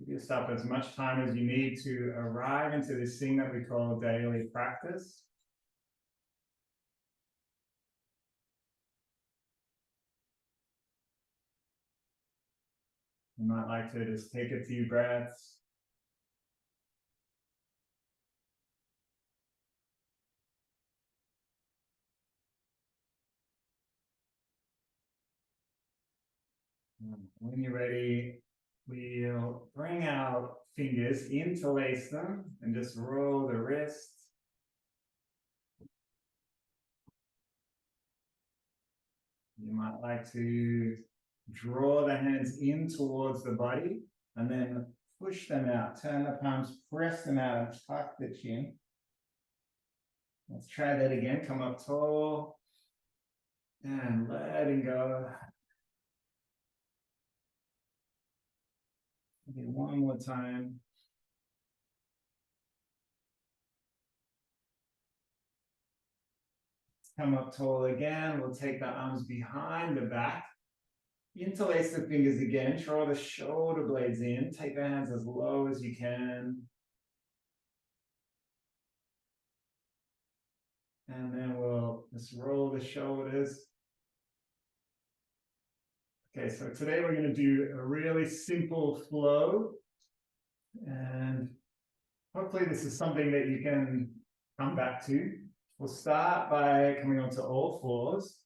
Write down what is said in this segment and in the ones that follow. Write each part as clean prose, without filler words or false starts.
yourself as much time as you need to arrive into this thing that we call daily practice. You might like to just take a few breaths. When you're ready, we'll bring our fingers, interlace them, and just roll the wrists. You might like to draw the hands in towards the body and then push them out. Turn the palms, press them out, and tuck the chin. Let's try that again. Come up tall and letting go. Okay, one more time. Come up tall again. We'll take the arms behind the back. Interlace the fingers again. Draw the shoulder blades in. Take the hands as low as you can. And then we'll just roll the shoulders. Okay, so today we're going to do a really simple flow. And hopefully this is something that you can come back to. We'll start by coming onto all fours.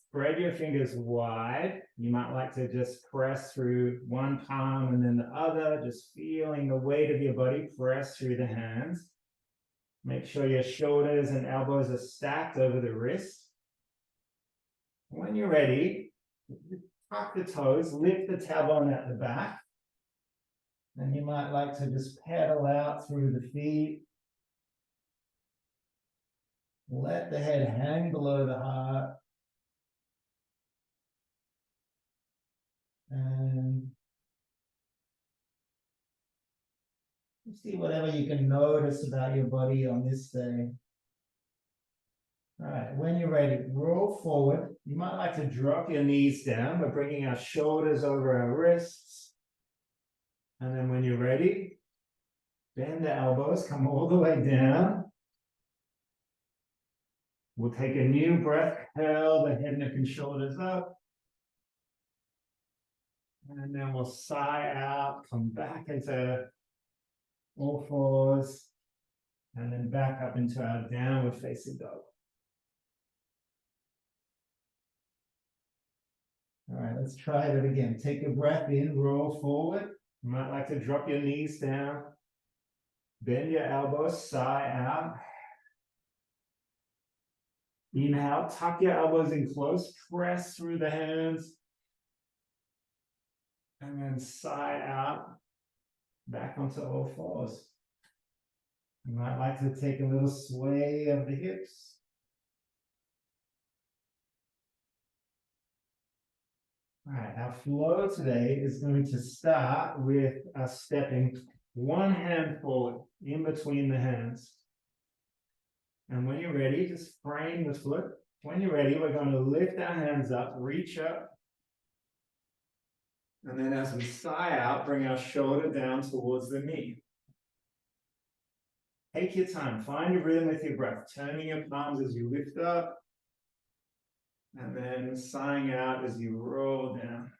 Spread your fingers wide. You might like to just press through one palm and then the other, just feeling the weight of your body press through the hands. Make sure your shoulders and elbows are stacked over the wrists. When you're ready, tuck the toes, lift the tailbone at the back. And you might like to just pedal out through the feet. Let the head hang below the heart. And see whatever you can notice about your body on this day. All right, when you're ready, roll forward. You might like to drop your knees down by bringing our shoulders over our wrists. And then when you're ready, bend the elbows, come all the way down. We'll take a new breath, curl the head, neck, and shoulders up. And then we'll sigh out, come back into all fours, and then back up into our downward facing dog. All right, let's try that again. Take a breath in, roll forward. You might like to drop your knees down. Bend your elbows, sigh out. Inhale, tuck your elbows in close, press through the hands. And then sigh out, back onto all fours. You might like to take a little sway of the hips. All right, our flow today is going to start with us stepping one hand forward in between the hands. And when you're ready, just frame the foot. When you're ready, we're going to lift our hands up, reach up. And then as we sigh out, bring our shoulder down towards the knee. Take your time, find a rhythm with your breath, turning your palms as you lift up. And then sighing out as you roll down.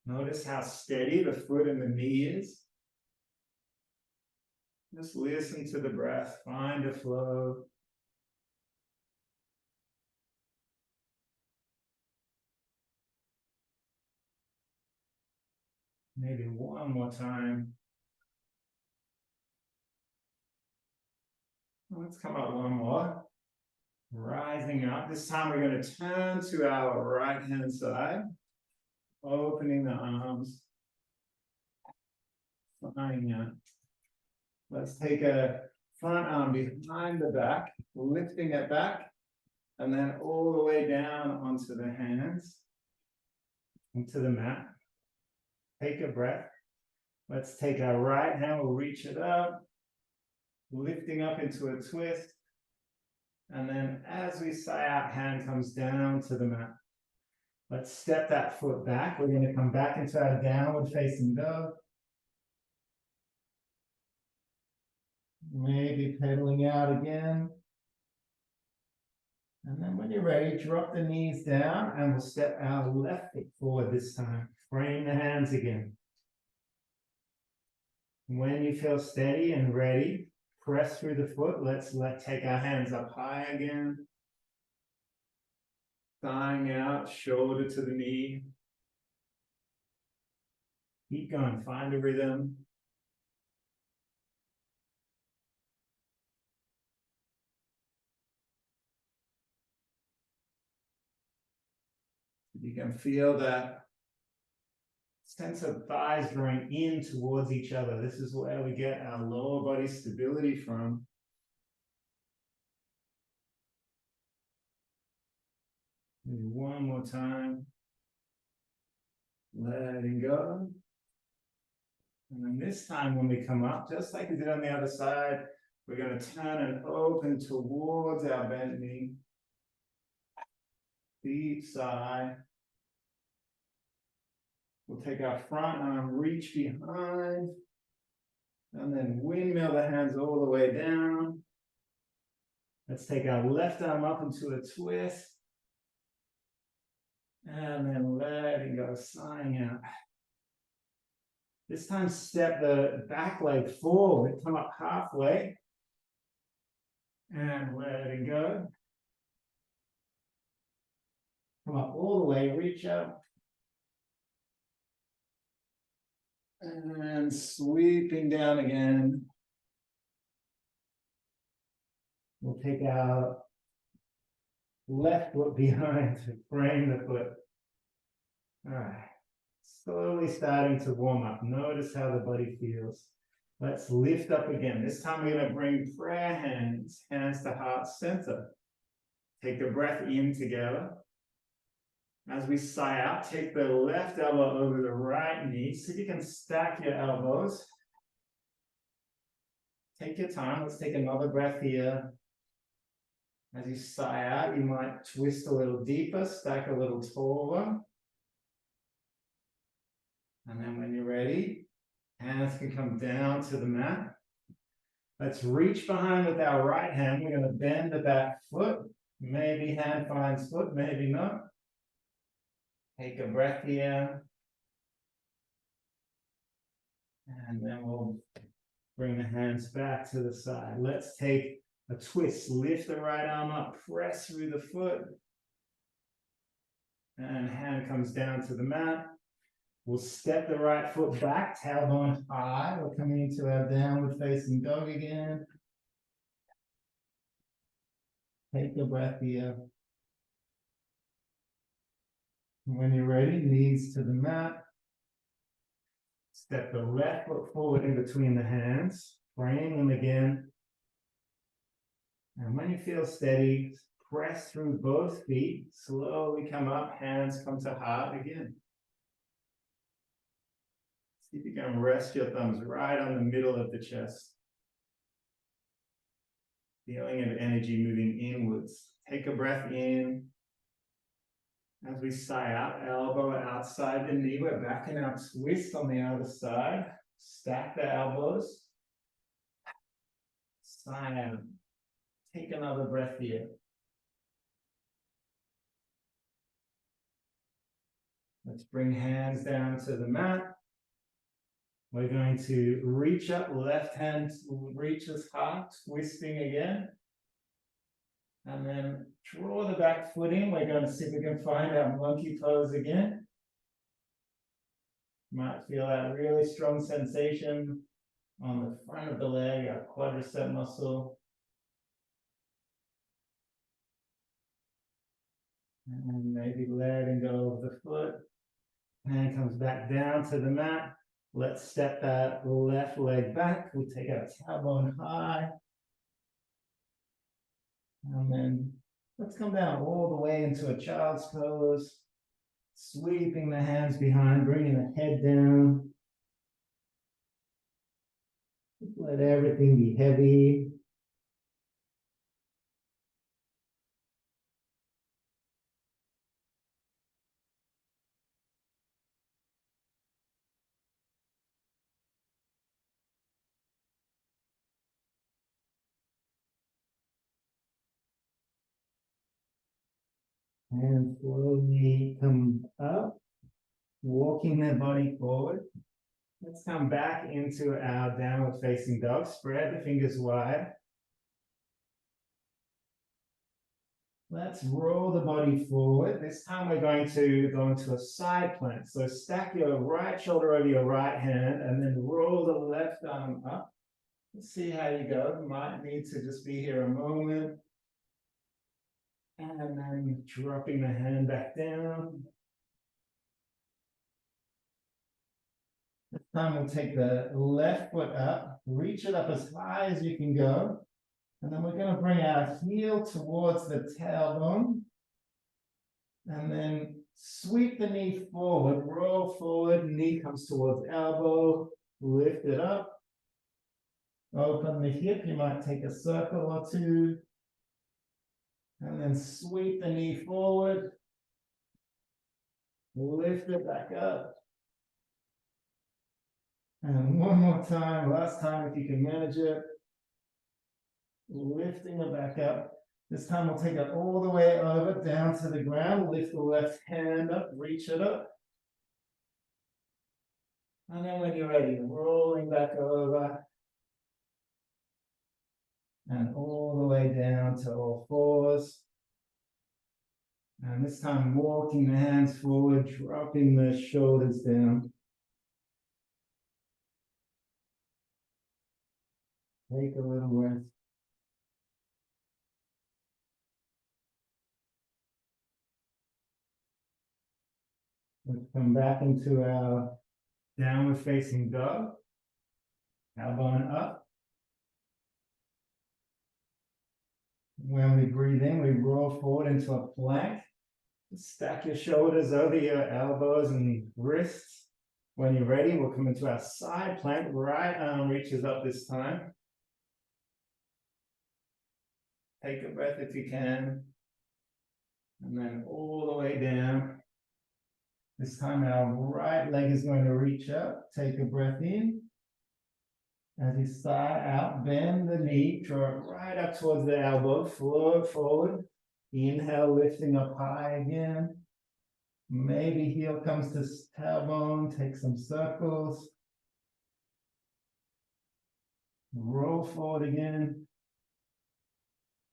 Notice how steady the foot and the knee is. Just listen to the breath, find a flow. Maybe one more time. Let's come up one more. Rising up. This time we're going to turn to our right hand side. Opening the arms. Flying out. Let's take a front arm behind the back, lifting it back, and then all the way down onto the hands, into the mat. Take a breath. Let's take our right hand, we'll reach it up, lifting up into a twist. And then as we sigh out, hand comes down to the mat. Let's step that foot back. We're going to come back into our downward facing dog. Maybe pedaling out again. And then when you're ready, drop the knees down and we'll step our left foot forward this time. Frame the hands again. When you feel steady and ready, press through the foot. Let's take our hands up high again. Thigh out, shoulder to the knee. Keep going, find a rhythm. You can feel that sense of thighs drawing in towards each other. This is where we get our lower body stability from. Maybe one more time. Letting go. And then this time when we come up, just like we did on the other side, we're going to turn and open towards our bent knee. Deep sigh. We'll take our front arm, reach behind, and then windmill the hands all the way down. Let's take our left arm up into a twist. And then letting go, sighing out. This time, step the back leg forward, come up halfway. And letting go. Come up all the way, reach up. And sweeping down again. We'll take our left foot behind to frame the foot. All right. Slowly starting to warm up. Notice how the body feels. Let's lift up again. This time we're going to bring prayer hands, hands to heart center. Take a breath in together. As we sigh out, take the left elbow over the right knee. See if you can stack your elbows. Take your time. Let's take another breath here. As you sigh out, you might twist a little deeper, stack a little taller. And then when you're ready, hands can come down to the mat. Let's reach behind with our right hand. We're going to bend the back foot. Maybe hand finds foot, maybe not. Take a breath here. And then we'll bring the hands back to the side. Let's take a twist. Lift the right arm up, press through the foot. And hand comes down to the mat. We'll step the right foot back, tailbone high. We're coming into our downward facing dog again. Take a breath here. When you're ready, knees to the mat. Step the left foot forward in between the hands. Frame them again. And when you feel steady, press through both feet. Slowly come up, hands come to heart again. See if you can rest your thumbs right on the middle of the chest. Feeling of energy moving inwards. Take a breath in. As we sigh out, elbow outside the knee, we're back in our twist on the other side. Stack the elbows. Sigh out. Take another breath here. Let's bring hands down to the mat. We're going to reach up, left hand reaches heart, twisting again. And then draw the back foot in. We're going to see if we can find our monkey pose again. Might feel that really strong sensation on the front of the leg, our quadricep muscle. And maybe letting go of the foot. Hand comes back down to the mat. Let's step that left leg back. We'll take our tailbone high. And then let's come down all the way into a child's pose. Sweeping the hands behind, bringing the head down. Let everything be heavy. And slowly come up, walking the body forward. Let's come back into our downward facing dog. Spread the fingers wide. Let's roll the body forward. This time we're going to go into a side plank. So stack your right shoulder over your right hand and then roll the left arm up. Let's see how you go. You might need to just be here a moment. And then dropping the hand back down. This time we'll take the left foot up, reach it up as high as you can go. And then we're going to bring our heel towards the tailbone. And then sweep the knee forward, roll forward, knee comes towards elbow, lift it up. Open the hip, you might take a circle or two. And then sweep the knee forward. Lift it back up. And one more time, last time if you can manage it. Lifting it back up. This time we'll take it all the way over, down to the ground. Lift the left hand up, reach it up. And then when you're ready, rolling back over. And all the way down to all fours. And this time walking the hands forward, dropping the shoulders down. Take a little breath. Let's come back into our downward facing dog. Tailbone up. When we breathe in, we roll forward into a plank. Stack your shoulders over your elbows and wrists. When you're ready, we'll come into our side plank. Right arm reaches up this time. Take a breath if you can. And then all the way down. This time our right leg is going to reach up. Take a breath in. As you sigh out, bend the knee, draw it right up towards the elbow, float forward. Inhale, lifting up high again. Maybe heel comes to tailbone, take some circles. Roll forward again.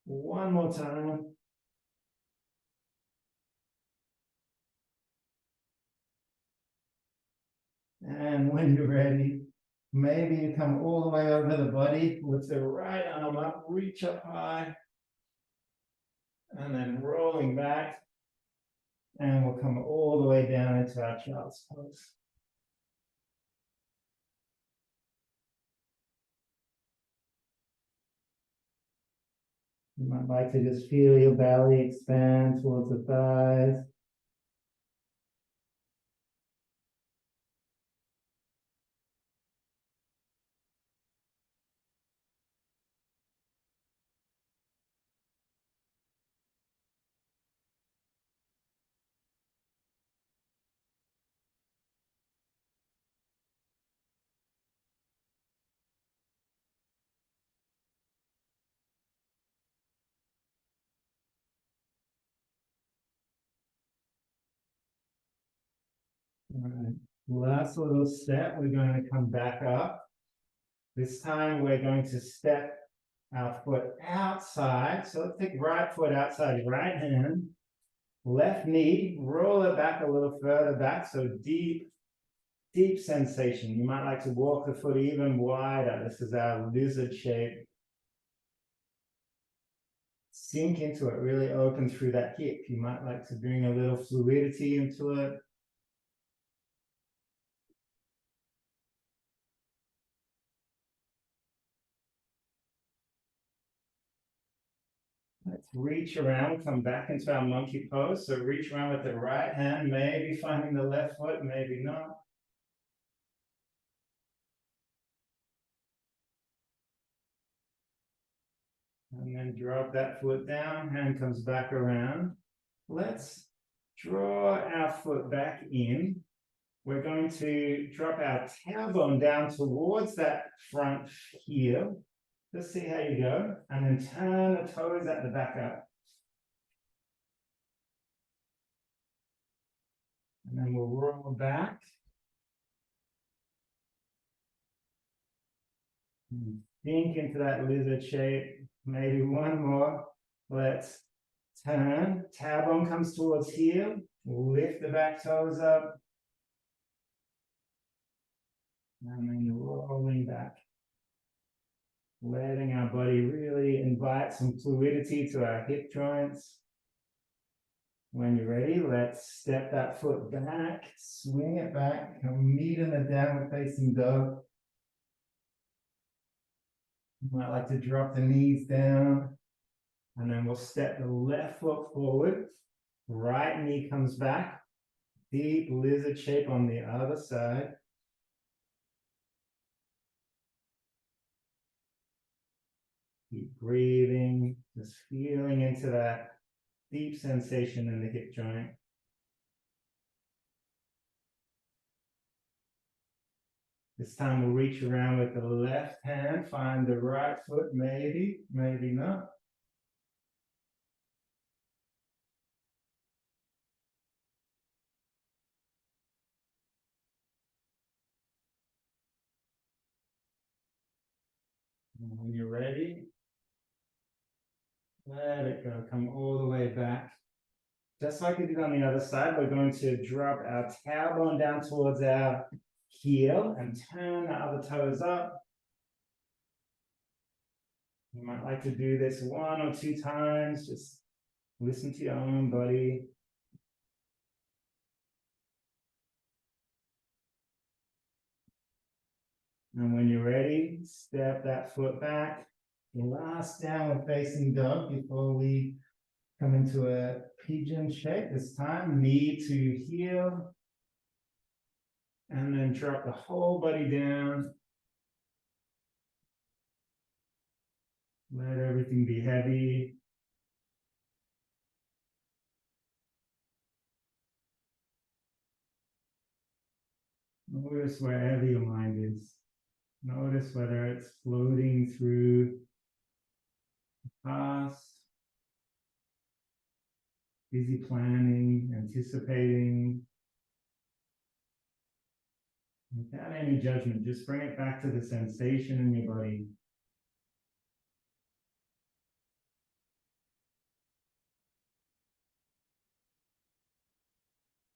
One more time. And when you're ready, maybe you come all the way over the body, lift the right arm up, reach up high. And then rolling back. And we'll come all the way down into our child's pose. You might like to just feel your belly expand towards the thighs. All right. Last little step, we're going to come back up. This time we're going to step our foot outside. So let's take right foot outside, right hand, left knee, roll it back a little further back. So deep, deep sensation. You might like to walk the foot even wider. This is our lizard shape. Sink into it, really open through that hip. You might like to bring a little fluidity into it. Let's reach around, come back into our monkey pose. So reach around with the right hand, maybe finding the left foot, maybe not. And then drop that foot down, hand comes back around. Let's draw our foot back in. We're going to drop our tailbone down towards that front heel. Let's see how you go. And then turn the toes at the back up. And then we'll roll back. Sink into that lizard shape. Maybe one more. Let's turn. Tailbone comes towards heel. Lift the back toes up. And then rolling back. Letting our body really invite some fluidity to our hip joints. When you're ready, let's step that foot back, swing it back, come meet in the downward facing dog. You might like to drop the knees down, and then we'll step the left foot forward. Right knee comes back, deep lizard shape on the other side. Keep breathing, just feeling into that deep sensation in the hip joint. This time we'll reach around with the left hand, find the right foot, maybe, maybe not. And when you're ready, let it go, come all the way back. Just like we did on the other side, we're going to drop our tailbone down towards our heel and turn the other toes up. You might like to do this 1 or 2 times, just listen to your own body. And when you're ready, step that foot back. Last downward facing dog before we come into a pigeon shape. This time, knee to heel. And then drop the whole body down. Let everything be heavy. Notice wherever your mind is. Notice whether it's floating through the past, busy planning, anticipating. Without any judgment, just bring it back to the sensation in your body.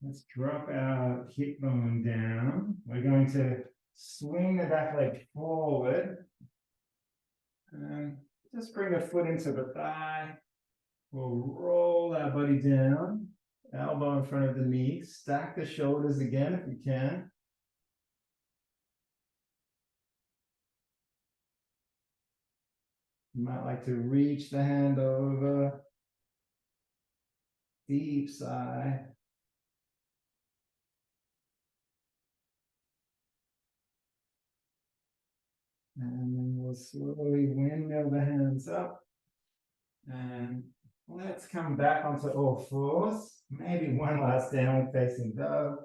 Let's drop our hip bone down. We're going to swing the back leg forward. And just bring a foot into the thigh. We'll roll our body down. Elbow in front of the knee. Stack the shoulders again if you can. You might like to reach the hand over. Deep sigh. And then we'll slowly windmill the hands up. And let's come back onto all fours. Maybe one last downward facing dog.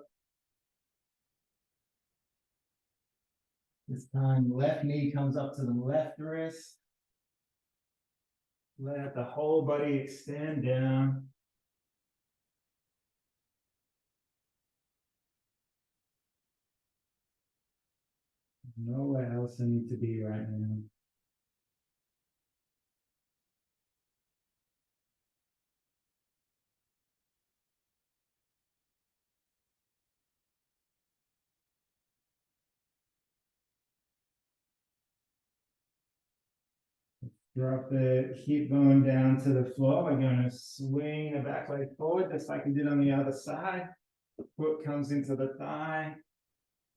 This time, left knee comes up to the left wrist. Let the whole body extend down. Nowhere else I need to be right now. Drop the hip bone down to the floor. We're going to swing the back leg forward, just like we did on the other side. Foot comes into the thigh.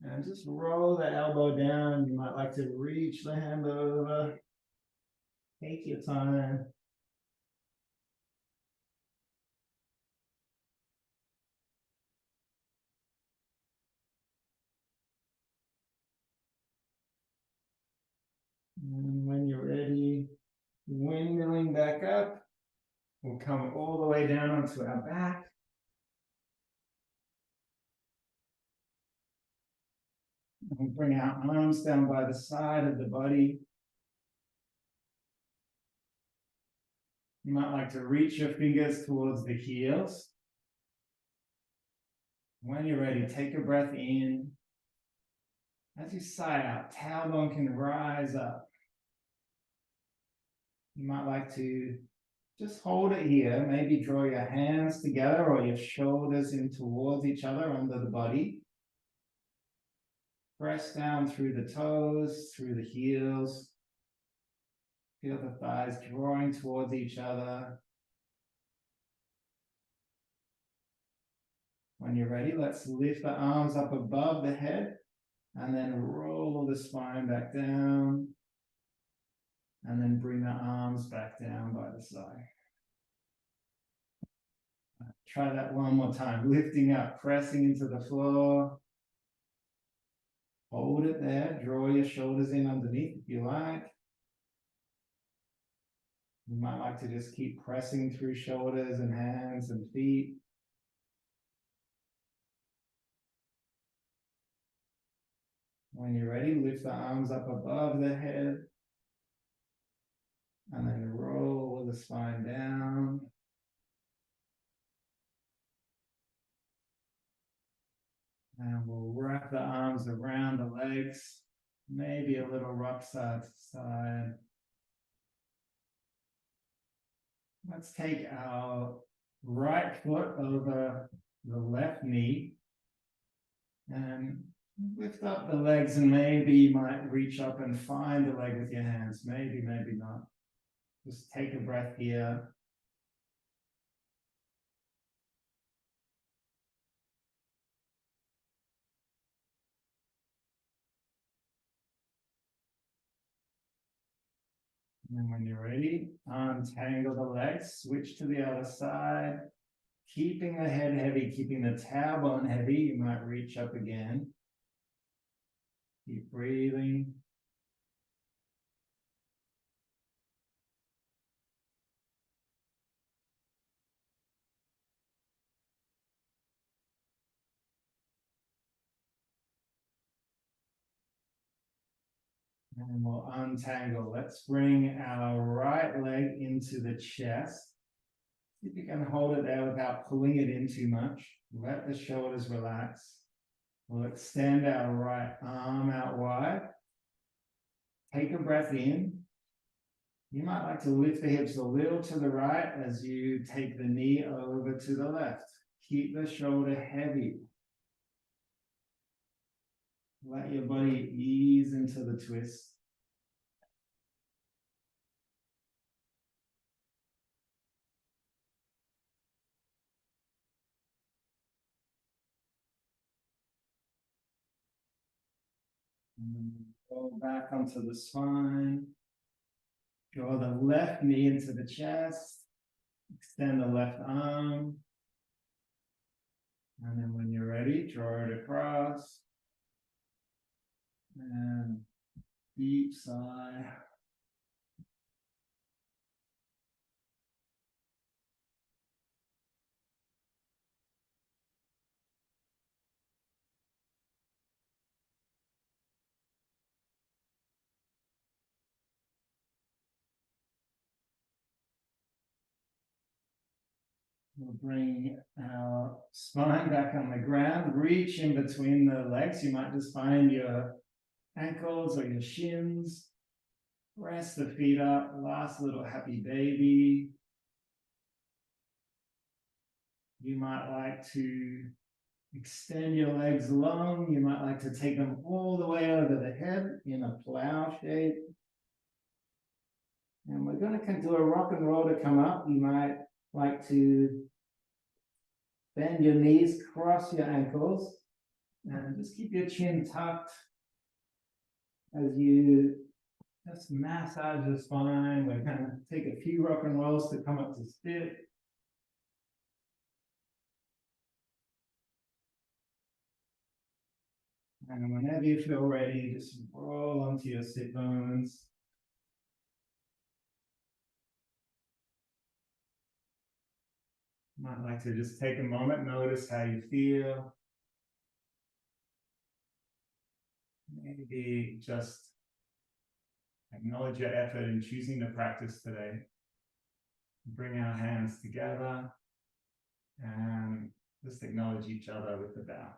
And just roll the elbow down. You might like to reach the hand over. Take your time. And when you're ready, windmilling back up. We'll come all the way down onto our back. We'll bring our arms down by the side of the body. You might like to reach your fingers towards the heels. When you're ready, take a breath in. As you sigh out, tailbone can rise up. You might like to just hold it here. Maybe draw your hands together or your shoulders in towards each other under the body. Press down through the toes, through the heels. Feel the thighs drawing towards each other. When you're ready, let's lift the arms up above the head and then roll the spine back down. And then bring the arms back down by the side. Try that one more time. Lifting up, pressing into the floor. Hold it there. Draw your shoulders in underneath if you like. You might like to just keep pressing through shoulders and hands and feet. When you're ready, lift the arms up above the head. And then roll the spine down. And we'll wrap the arms around the legs. Maybe a little rock side to side. Let's take our right foot over the left knee and lift up the legs, and maybe you might reach up and find the leg with your hands. Maybe, maybe not. Just take a breath here. And then when you're ready, untangle the legs, switch to the other side. Keeping the head heavy, keeping the tailbone heavy, you might reach up again. Keep breathing. And we'll untangle. Let's bring our right leg into the chest. See if you can hold it there without pulling it in too much. Let the shoulders relax. We'll extend our right arm out wide. Take a breath in. You might like to lift the hips a little to the right as you take the knee over to the left. Keep the shoulder heavy. Let your body ease into the twist. And then go back onto the spine. Draw the left knee into the chest. Extend the left arm. And then when you're ready, draw it across. And deep sigh. We'll bring our spine back on the ground. Reach in between the legs. You might just find your ankles or your shins. Press the feet up. Last little happy baby. You might like to extend your legs long. You might like to take them all the way over the head in a plow shape. And we're going to do a rock and roll to come up. You might like to bend your knees, cross your ankles, and just keep your chin tucked as you just massage the spine. We're going to take a few rock and rolls to come up to sit. And whenever you feel ready, just roll onto your sit bones. Might like to just take a moment, notice how you feel. Maybe just acknowledge your effort in choosing to practice today. Bring our hands together and just acknowledge each other with the bow.